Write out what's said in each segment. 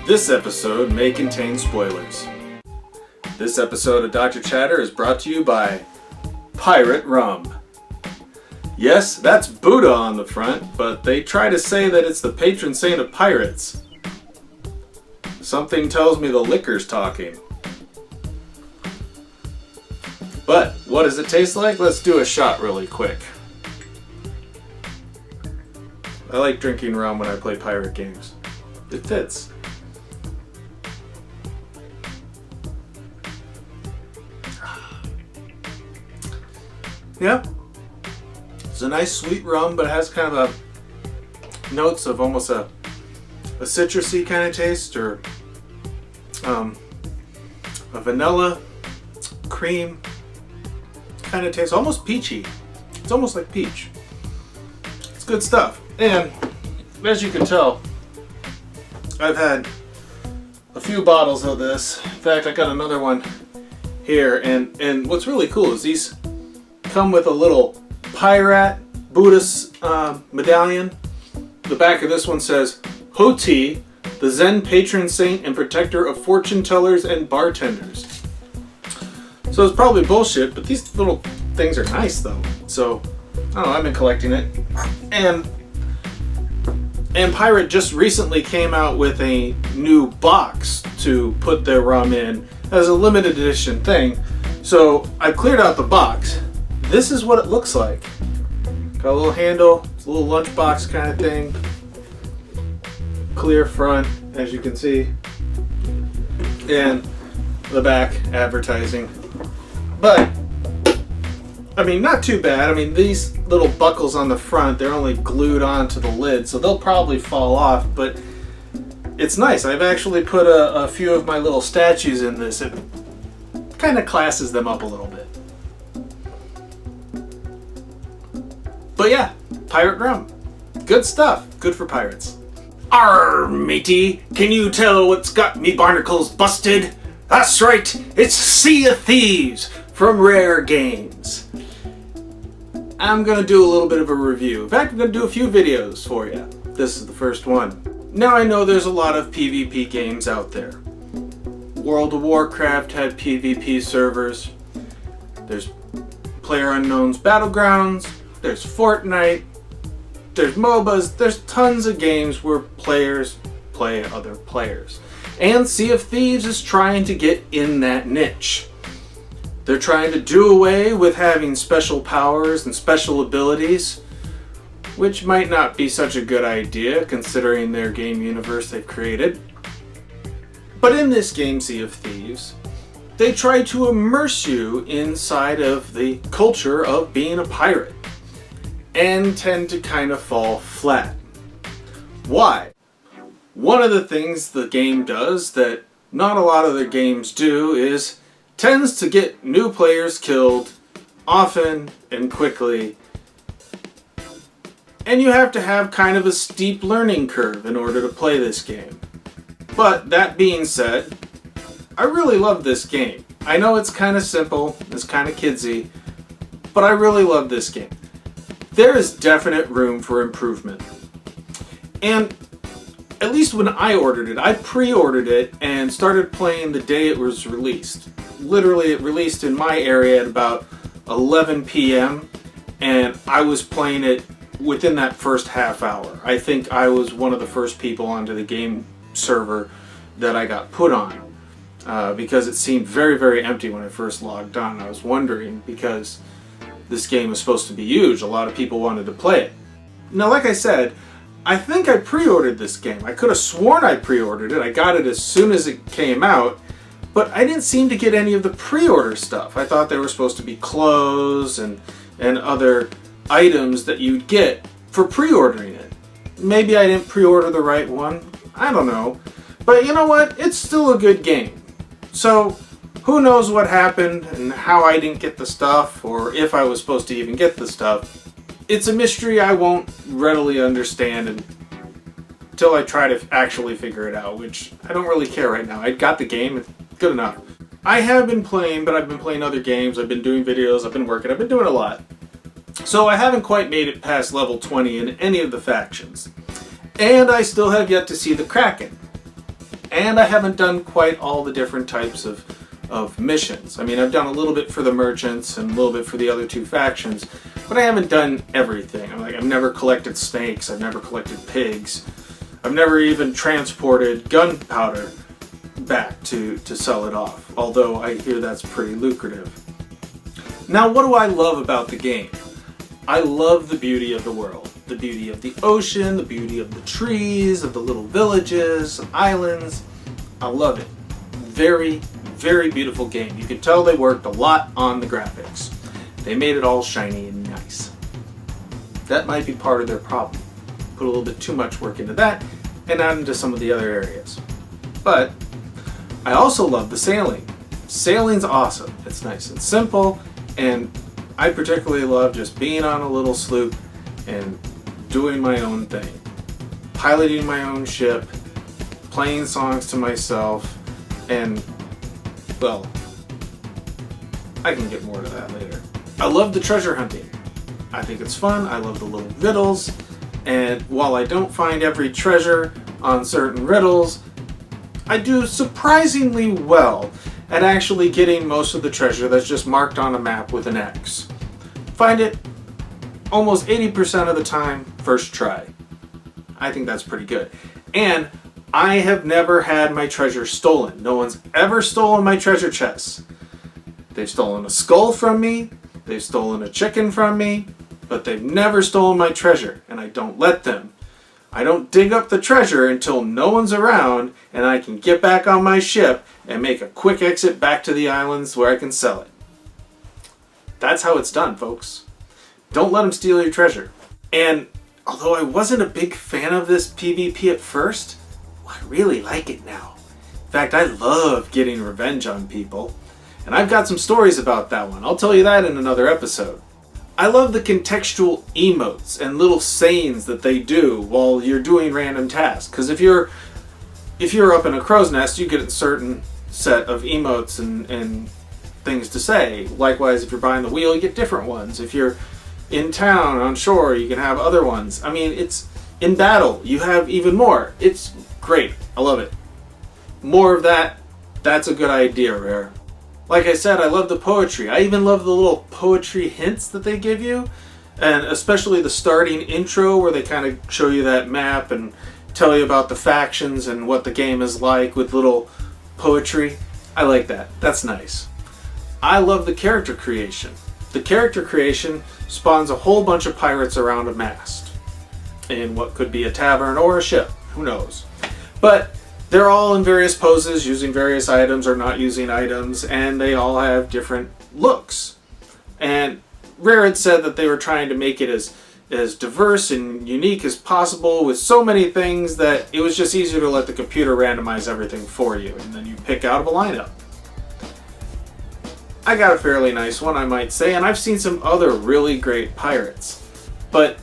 This episode may contain spoilers. This episode of Dr. Chatter is brought to you by Pirate Rum. Yes, that's Buddha on the front, but they try to say that it's the patron saint of pirates. Something tells me the liquor's talking. But what does it taste like? Let's do a shot really quick. I like drinking rum when I play pirate games. It fits. Yeah. It's a nice sweet rum, but it has kind of a notes of almost a citrusy kind of taste, or a vanilla cream kind of taste, almost peachy. It's almost like peach. It's good stuff. And as you can tell, I've had a few bottles of this. In fact, I got another one here, and what's really cool is these come with a little pirate Buddhist medallion. The back of this one says, Hoti, the Zen patron saint and protector of fortune tellers and bartenders. So it's probably bullshit, but these little things are nice though. So, I don't know, I've been collecting it. And Pirate just recently came out with a new box to put their rum in as a limited edition thing. So I cleared out the box. This is what it looks like. Got a little handle, it's a little lunchbox kind of thing. Clear front, as you can see. And the back, advertising. But, I mean, not too bad. I mean, these little buckles on the front, they're only glued onto the lid, so they'll probably fall off, but it's nice. I've actually put a few of my little statues in this. It kind of classes them up a little bit. But yeah, pirate rum. Good stuff. Good for pirates. Arr, matey, can you tell what's got me barnacles busted? That's right, it's Sea of Thieves from Rare Games. I'm gonna do a little bit of a review. In fact, I'm gonna do a few videos for you. This is the first one. Now I know there's a lot of PvP games out there. World of Warcraft had PvP servers. There's PlayerUnknown's Battlegrounds. There's Fortnite. There's MOBAs. There's tons of games where players play other players. And Sea of Thieves is trying to get in that niche. They're trying to do away with having special powers and special abilities, which might not be such a good idea considering their game universe they've created. But in this game, Sea of Thieves, they try to immerse you inside of the culture of being a pirate, and tend to kind of fall flat. Why? One of the things the game does that not a lot of the games do is tends to get new players killed often and quickly. And you have to have kind of a steep learning curve in order to play this game. But that being said, I really love this game. I know it's kind of simple, it's kind of kidsy, but I really love this game. There is definite room for improvement. And at least when I ordered it, I pre-ordered it and started playing the day it was released. Literally, it released in my area at about 11 p.m. and I was playing it within that first half hour. I think I was one of the first people onto the game server that I got put on because it seemed very, very empty when I first logged on. I was wondering because this game was supposed to be huge. A lot of people wanted to play it. Now, like I said, I think I pre-ordered this game. I could have sworn I pre-ordered it. I got it as soon as it came out, but I didn't seem to get any of the pre-order stuff. I thought there were supposed to be clothes and other items that you'd get for pre-ordering it. Maybe I didn't pre-order the right one. I don't know. But you know what? It's still a good game. So, who knows what happened and how I didn't get the stuff, or if I was supposed to even get the stuff. It's a mystery I won't readily understand until I try to actually figure it out, which I don't really care right now. I got the game, it's good enough. I have been playing, but I've been playing other games, I've been doing videos, I've been working, I've been doing a lot. So I haven't quite made it past level 20 in any of the factions. And I still have yet to see the Kraken. And I haven't done quite all the different types of missions. I mean, I've done a little bit for the merchants and a little bit for the other two factions, but I haven't done everything. I've never collected snakes, I've never collected pigs, I've never even transported gunpowder back to sell it off, although I hear that's pretty lucrative. Now, what do I love about the game? I love the beauty of the world. The beauty of the ocean, the beauty of the trees, of the little villages, islands. I love it. Very, very beautiful game. You can tell they worked a lot on the graphics. They made it all shiny and nice. That might be part of their problem. Put a little bit too much work into that and not into some of the other areas. But I also love the sailing. Sailing's awesome. It's nice and simple, and I particularly love just being on a little sloop and doing my own thing. Piloting my own ship, playing songs to myself, and, well, I can get more to that later. I love the treasure hunting. I think it's fun. I love the little riddles, and while I don't find every treasure on certain riddles, I do surprisingly well at actually getting most of the treasure that's just marked on a map with an X. Find it almost 80% of the time, first try. I think that's pretty good. And I have never had my treasure stolen. No one's ever stolen my treasure chests. They've stolen a skull from me, they've stolen a chicken from me, but they've never stolen my treasure, and I don't let them. I don't dig up the treasure until no one's around and I can get back on my ship and make a quick exit back to the islands where I can sell it. That's how it's done, folks. Don't let them steal your treasure. And although I wasn't a big fan of this PvP at first, I really like it now. In fact, I love getting revenge on people. And I've got some stories about that one. I'll tell you that in another episode. I love the contextual emotes and little sayings that they do while you're doing random tasks. Because if you're up in a crow's nest, you get a certain set of emotes and things to say. Likewise, if you're behind the wheel, you get different ones. If you're in town, on shore, you can have other ones. I mean, it's in battle, you have even more. It's great. I love it. More of that. That's a good idea, Rare. Like I said, I love the poetry. I even love the little poetry hints that they give you, and especially the starting intro where they kind of show you that map and tell you about the factions and what the game is like with little poetry. I like that. That's nice. I love the character creation. The character creation spawns a whole bunch of pirates around a mast in what could be a tavern or a ship. Who knows? But they're all in various poses, using various items or not using items, and they all have different looks. And Rare had said that they were trying to make it as diverse and unique as possible with so many things that it was just easier to let the computer randomize everything for you, and then you pick out of a lineup. I got a fairly nice one, I might say, and I've seen some other really great pirates. But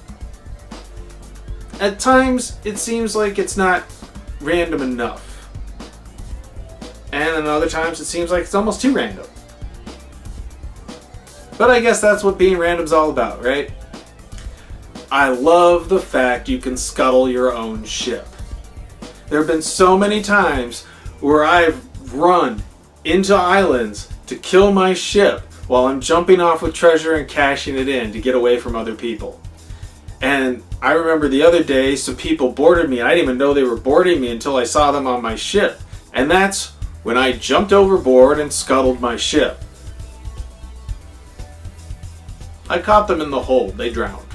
at times, it seems like it's not random enough. And then other times it seems like it's almost too random. But I guess that's what being random's all about, right? I love the fact you can scuttle your own ship. There have been so many times where I've run into islands to kill my ship while I'm jumping off with treasure and cashing it in to get away from other people. And I remember the other day some people boarded me. I didn't even know they were boarding me until I saw them on my ship. And that's when I jumped overboard and scuttled my ship. I caught them in the hold. They drowned.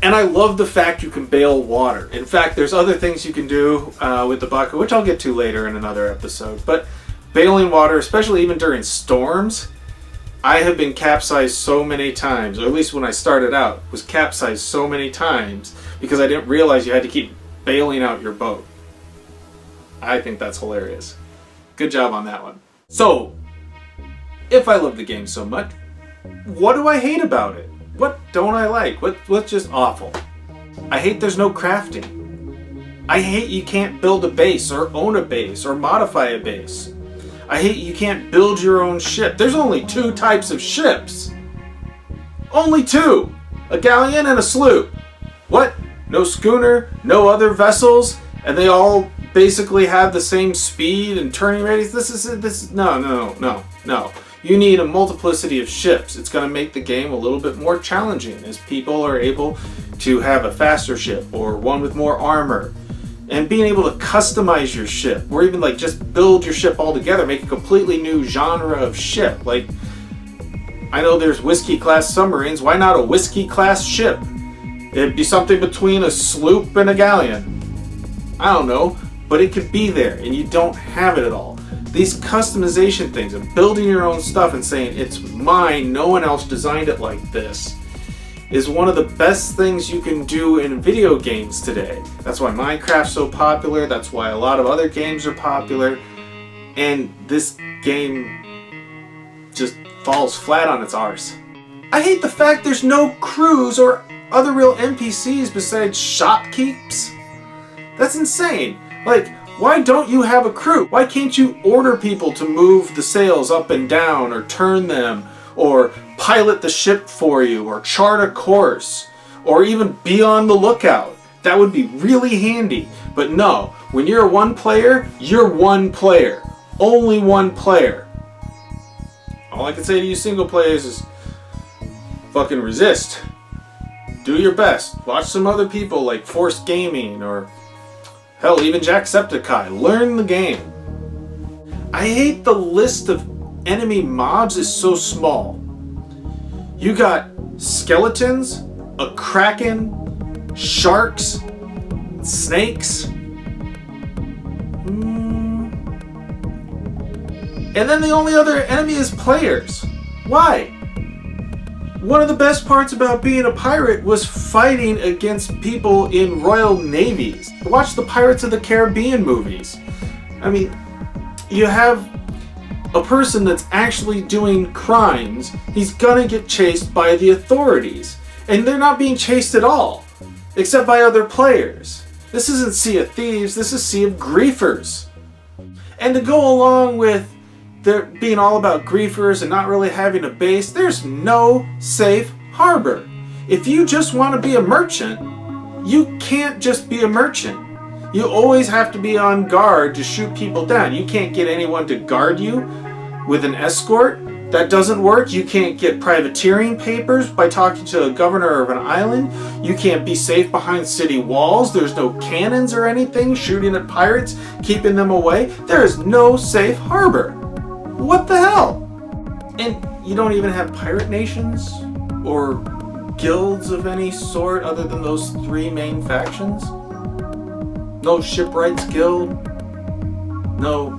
And I love the fact you can bail water. In fact, there's other things you can do with the bucket, which I'll get to later in another episode. But bailing water, especially even during storms, I have been capsized so many times, or at least when I started out, was capsized so many times because I didn't realize you had to keep bailing out your boat. I think that's hilarious. Good job on that one. So, if I love the game so much, what do I hate about it? What don't I like? What's just awful? I hate there's no crafting. I hate you can't build a base or own a base or modify a base. I hate you can't build your own ship. There's only 2 types of ships. Only 2. A galleon and a sloop. What? No schooner? No other vessels? And they all basically have the same speed and turning radius. No. You need a multiplicity of ships. It's going to make the game a little bit more challenging as people are able to have a faster ship or one with more armor. And being able to customize your ship, or even like just build your ship all together, make a completely new genre of ship. Like, I know there's whiskey class submarines. Why not a whiskey class ship? It'd be something between a sloop and a galleon. I don't know, but it could be there, and you don't have it at all. These customization things and building your own stuff and saying it's mine, no one else designed it like this, is one of the best things you can do in video games today. That's why Minecraft's so popular. That's why a lot of other games are popular. And this game just falls flat on its arse. I hate the fact there's no crews or other real NPCs besides shopkeepers. That's insane. Like, why don't you have a crew? Why can't you order people to move the sails up and down or turn them or pilot the ship for you or chart a course or even be on the lookout? That would be really handy. But no, when you're one player, you're one player. Only one player. All I can say to you single players is fucking resist. Do your best. Watch some other people like Force Gaming or hell, even Jacksepticeye. Learn the game. I hate the list of enemy mobs is so small. You got skeletons, a kraken, sharks, snakes. And then the only other enemy is players. Why? One of the best parts about being a pirate was fighting against people in royal navies. Watch the Pirates of the Caribbean movies. I mean, you have a person that's actually doing crimes. He's gonna get chased by the authorities. And they're not being chased at all, except by other players. This isn't Sea of Thieves, this is Sea of Griefers. And to go along with there being all about griefers and not really having a base, there's no safe harbor. If you just want to be a merchant, you can't just be a merchant. You always have to be on guard to shoot people down. You can't get anyone to guard you with an escort. That doesn't work. You can't get privateering papers by talking to a governor of an island. You can't be safe behind city walls. There's no cannons or anything shooting at pirates, keeping them away. There is no safe harbor. What the hell? And you don't even have pirate nations or guilds of any sort other than those three main factions? No shipwrights guild? No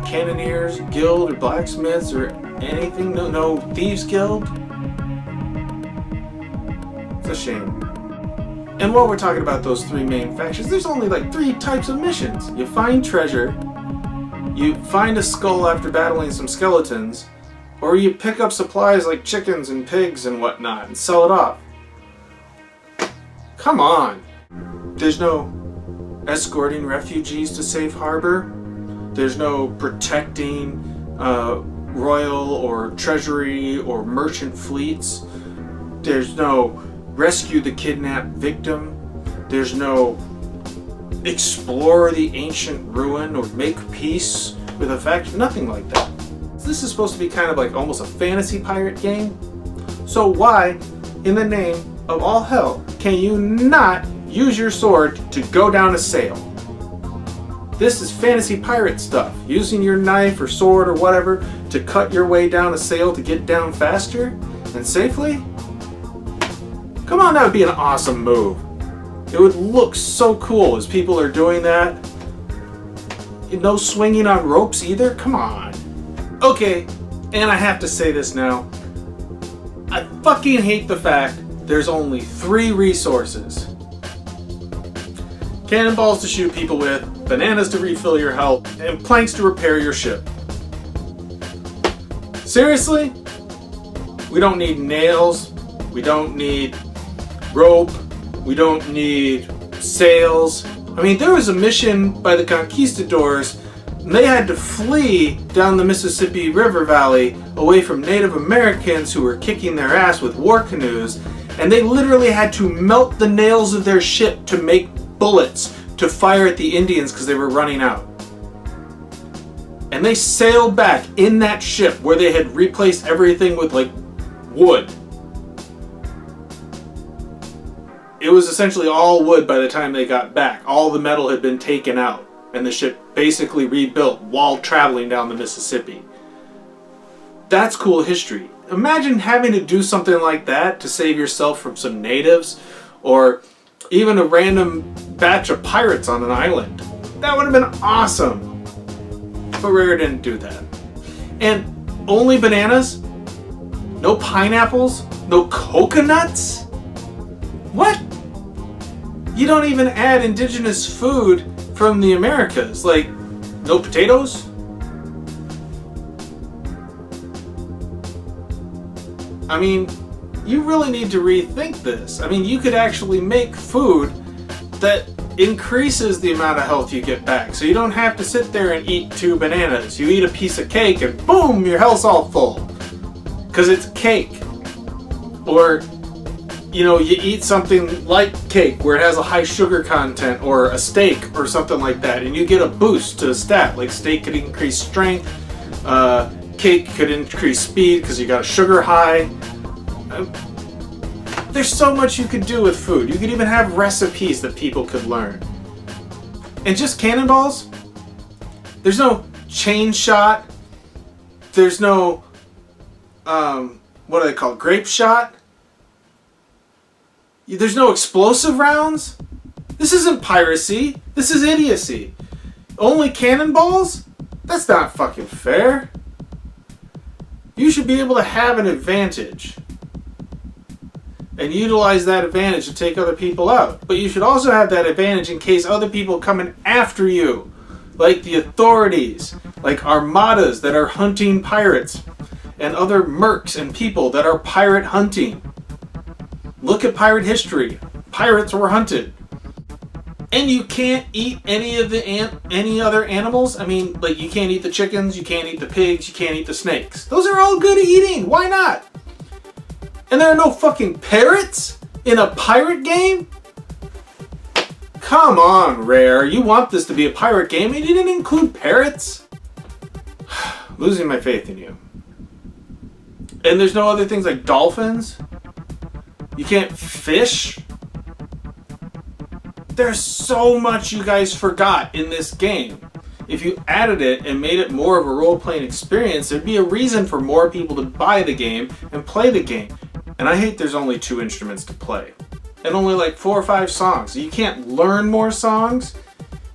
cannoneers guild or blacksmiths or anything? No thieves guild? It's a shame. And while we're talking about those three main factions, there's only like 3 types of missions. You find treasure, you find a skull after battling some skeletons, or you pick up supplies like chickens and pigs and whatnot and sell it off. Come on! There's no escorting refugees to safe harbor. There's no protecting royal or treasury or merchant fleets. There's no rescue the kidnapped victim. There's no explore the ancient ruin or make peace with a faction. Nothing like that. This is supposed to be kind of like almost a fantasy pirate game. So why, in the name of all hell, can you not use your sword to go down a sail? This is fantasy pirate stuff. Using your knife or sword or whatever to cut your way down a sail to get down faster and safely? Come on, that would be an awesome move. It would look so cool as people are doing that. No swinging on ropes either? Come on. Okay, and I have to say this now. I fucking hate the fact there's only 3 resources. Cannonballs to shoot people with, bananas to refill your health, and planks to repair your ship. Seriously? We don't need nails. We don't need rope. We don't need sails. I mean, there was a mission by the conquistadors, and they had to flee down the Mississippi River Valley away from Native Americans who were kicking their ass with war canoes, and they literally had to melt the nails of their ship to make bullets to fire at the Indians because they were running out. And they sailed back in that ship where they had replaced everything with like wood. It was essentially all wood by the time they got back. All the metal had been taken out and the ship basically rebuilt while traveling down the Mississippi. That's cool history. Imagine having to do something like that to save yourself from some natives or even a random batch of pirates on an island. That would have been awesome. But Rare didn't do that. And only bananas? No pineapples? No coconuts? What? You don't even add indigenous food from the Americas. Like, no potatoes? I mean, you really need to rethink this. I mean, you could actually make food that increases the amount of health you get back. So you don't have to sit there and eat 2 bananas. You eat a piece of cake and boom, your health's all full. Because it's cake. Or, you know, you eat something like cake where it has a high sugar content, or a steak or something like that, and you get a boost to a stat. Like steak could increase strength, cake could increase speed because you got a sugar high. There's so much you could do with food. You could even have recipes that people could learn. And just cannonballs? There's no chain shot. There's no, what do they call it? Grape shot? There's no explosive rounds? This isn't piracy. This is idiocy. Only cannonballs? That's not fucking fair. You should be able to have an advantage and utilize that advantage to take other people out. But you should also have that advantage in case other people come in after you. Like the authorities, like armadas that are hunting pirates, and other mercs and people that are pirate hunting. Look at pirate history. Pirates were hunted. And you can't eat any other animals. I mean, like, you can't eat the chickens, you can't eat the pigs, you can't eat the snakes. Those are all good eating. Why not? And there are no fucking parrots in a pirate game? Come on, Rare. You want this to be a pirate game and you didn't include parrots? Losing my faith in you. And there's no other things like dolphins? You can't fish? There's so much you guys forgot in this game. If you added it and made it more of a role-playing experience, there'd be a reason for more people to buy the game and play the game. And I hate there's only 2 instruments to play. And only like 4 or 5 songs. You can't learn more songs.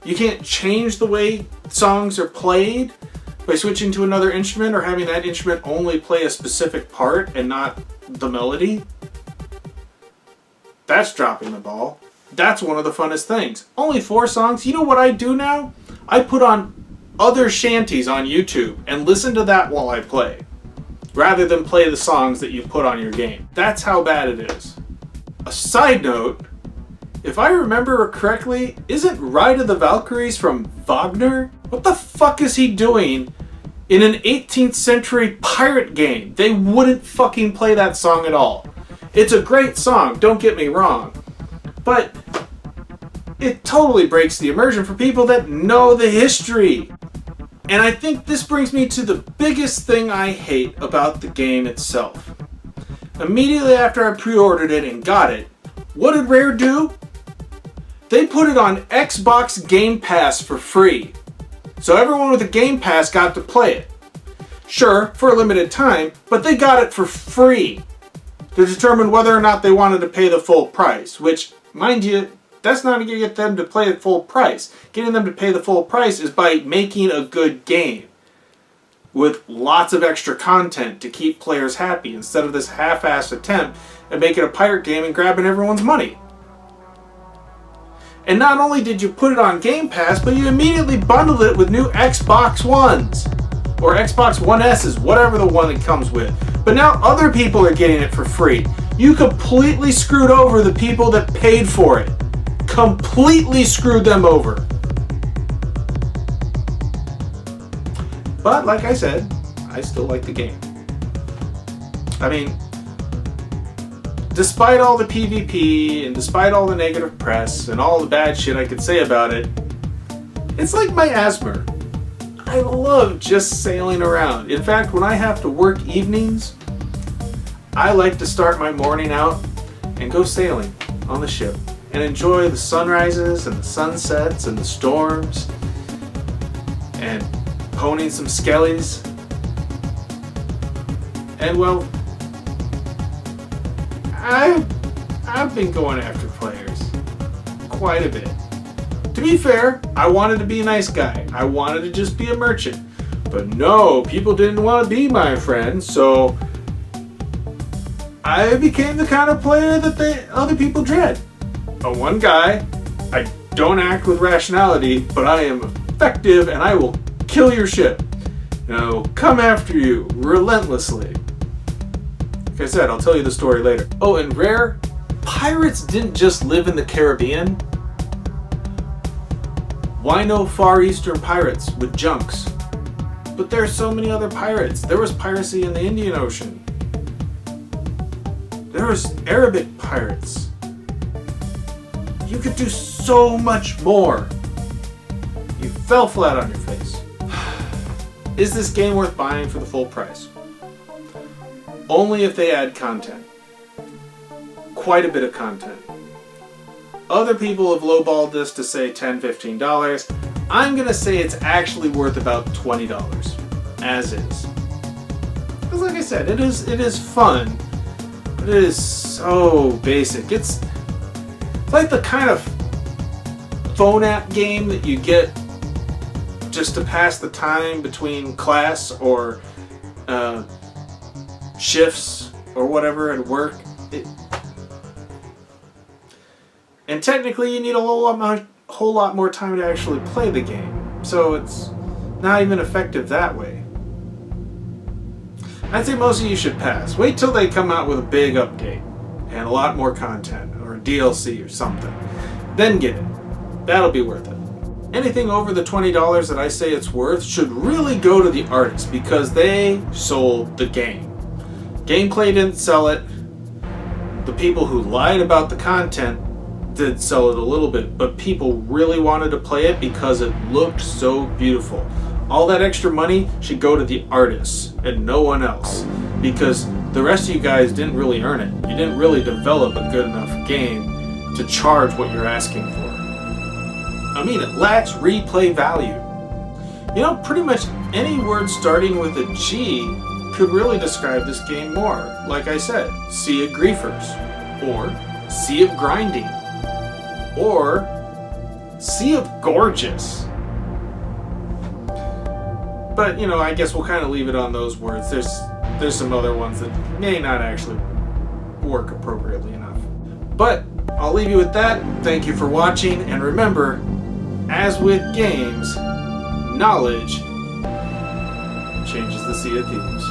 You can't change the way songs are played by switching to another instrument or having that instrument only play a specific part and not the melody. That's dropping the ball. That's one of the funnest things. Only 4 songs. You know what I do now? I put on other shanties on YouTube and listen to that while I play, rather than play the songs that you put on your game. That's how bad it is. A side note, if I remember correctly, isn't Ride of the Valkyries from Wagner? What the fuck is he doing in an 18th century pirate game? They wouldn't fucking play that song at all. It's a great song, don't get me wrong, but it totally breaks the immersion for people that know the history. And I think this brings me to the biggest thing I hate about the game itself. Immediately after I pre-ordered it and got it, what did Rare do? They put it on Xbox Game Pass for free. So everyone with a Game Pass got to play it. Sure, for a limited time, but they got it for free to determine whether or not they wanted to pay the full price, which, mind you, that's not going to get them to pay the full price. Getting them to pay the full price is by making a good game with lots of extra content to keep players happy instead of this half-assed attempt at making a pirate game and grabbing everyone's money. And not only did you put it on Game Pass, but you immediately bundled it with new Xbox Ones or Xbox One S's, whatever the one it comes with. But now other people are getting it for free. You completely screwed over the people that paid for it. Completely screwed them over. But like I said, I still like the game. I mean, despite all the PvP and despite all the negative press and all the bad shit I could say about it, it's like my asthma. I love just sailing around. In fact, when I have to work evenings, I like to start my morning out and go sailing on the ship and enjoy the sunrises and the sunsets and the storms and honing some skellies. And well, I've been going after players quite a bit. To be fair, I wanted to be a nice guy. I wanted to just be a merchant. But no, people didn't want to be my friend, so I became the kind of player that other people dread. A one guy, I don't act with rationality, but I am effective and I will kill your ship. And I will come after you relentlessly. Like I said, I'll tell you the story later. Oh, and rare, pirates didn't just live in the Caribbean. Why no Far Eastern pirates with junks? But there are so many other pirates. There was piracy in the Indian Ocean. There was Arabic pirates. You could do so much more. You fell flat on your face. Is this game worth buying for the full price? Only if they add content. Quite a bit of content. Other people have lowballed this to say $10, $15. I'm gonna say it's actually worth about $20, as is. Because like I said, it is fun, but it is so basic. It's like the kind of phone app game that you get just to pass the time between class or shifts or whatever at work. And technically you need a whole lot more time to actually play the game. So it's not even effective that way. I'd say most of you should pass. Wait till they come out with a big update and a lot more content or DLC or something. Then get it. That'll be worth it. Anything over the $20 that I say it's worth should really go to the artists because they sold the game. Gameplay didn't sell it. The people who lied about the content did sell it a little bit, but people really wanted to play it because it looked so beautiful. All that extra money should go to the artists and no one else, because the rest of you guys didn't really earn it. You didn't really develop a good enough game to charge what you're asking for. I mean, it lacks replay value. You know, pretty much any word starting with a G could really describe this game more. Like I said, Sea of Griefers, or Sea of Grinding, or Sea of Gorgeous. But, you know, I guess we'll kind of leave it on those words. There's some other ones that may not actually work appropriately enough. But I'll leave you with that. Thank you for watching, and remember, as with games, knowledge changes the Sea of Thieves.